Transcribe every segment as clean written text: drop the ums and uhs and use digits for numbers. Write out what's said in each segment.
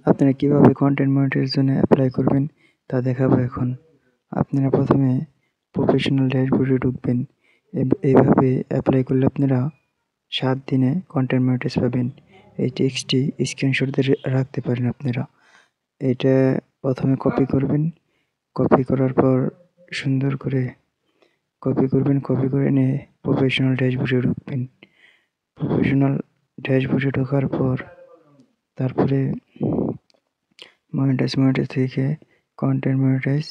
আপনারা কিভাবে কন্টেন্ট মনিটরের জন্য অ্যাপ্লাই করবেন তা দেখাবো এখন। আপনারা প্রথমে প্রফেশনাল ড্যাশবোর্ডে ঢুকবেন। এইভাবে অ্যাপ্লাই করলে আপনারা 7 দিনে কন্টেন্ট মনিটাইজ পাবেন। এই টেক্সটটি স্ক্রিনশট দিয়ে রাখতে পারেন আপনারা। এটা প্রথমে কপি করবেন, কপি করার পর সুন্দর করে কপি করবেন, কপি করে নিয়ে প্রফেশনাল ড্যাশবোর্ডে ঢুকবেন। প্রফেশনাল ড্যাশবোর্ডে ঢোকার পর তারপরে মনিটাইজ থেকে কন্টেন্ট মনিটাইজ,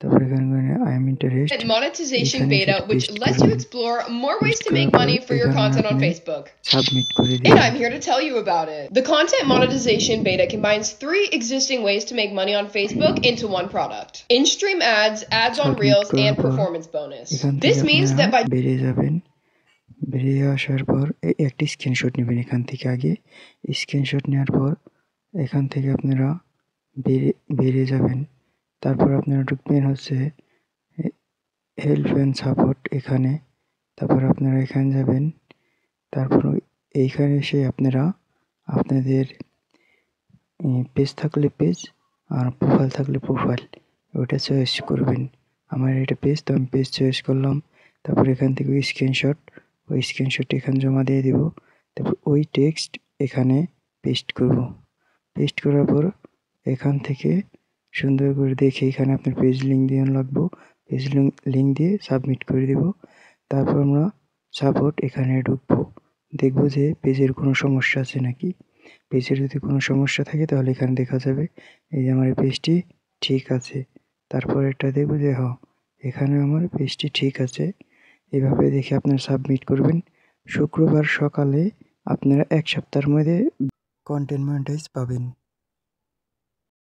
তারপরে এখানে I am interest monetization beta which lets you explore more ways to make money for your content on Facebook. Submit করে দিন। And I'm here to tell you about it. The content monetization beta combines 3 existing ways to make money on Facebook into one product: in-stream ads, ads on Reels, and performance bonus. This means that by বেরিয়ে যাবেন, বেরিয়ে আসার পর একটি screenshot নেবেন। এখান থেকে আগে স্ক্রিনশট নেওয়ার পর এখান থেকে আপনারা বেরিয়ে যাবেন। তারপর আপনারা ঢুকবেন হচ্ছে হেল্প অ্যান্ড সাপোর্ট এখানে। তারপর আপনারা এখানে যাবেন। তারপর এইখানে এসে আপনারা আপনাদের পেজ থাকলে পেজ আর প্রোফাইল থাকলে প্রোফাইল ওটা চয়েস করবেন। আমার এটা পেজ, তো আমি পেজ চয়েস করলাম। তারপর এখান থেকে ওই স্ক্রিনশটটি এখানে জমা দিয়ে দিব। তারপর ওই টেক্সট এখানে পেস্ট করব। পেস্ট করার পর এখান থেকে সুন্দর করে দেখে এখানে আপনার পেজ লিঙ্ক দিয়ে লাগবো। পেজ লিঙ্ক দিয়ে সাবমিট করে দেব। তারপর আমরা সাপোর্ট এখানে ঢুকবো, দেখবো যে পেজের কোনো সমস্যা আছে নাকি। পেজের যদি কোনো সমস্যা থাকে তাহলে এখানে দেখা যাবে এই যে আমার পেজটি ঠিক আছে। তারপর এটা দেখবো যে এখানে আমার পেজটি ঠিক আছে। এভাবে দেখে আপনারা সাবমিট করবেন। শুক্রবার সকালে আপনারা 1 সপ্তাহের মধ্যে কন্টেন্ট মনিটাইজ পাবেন।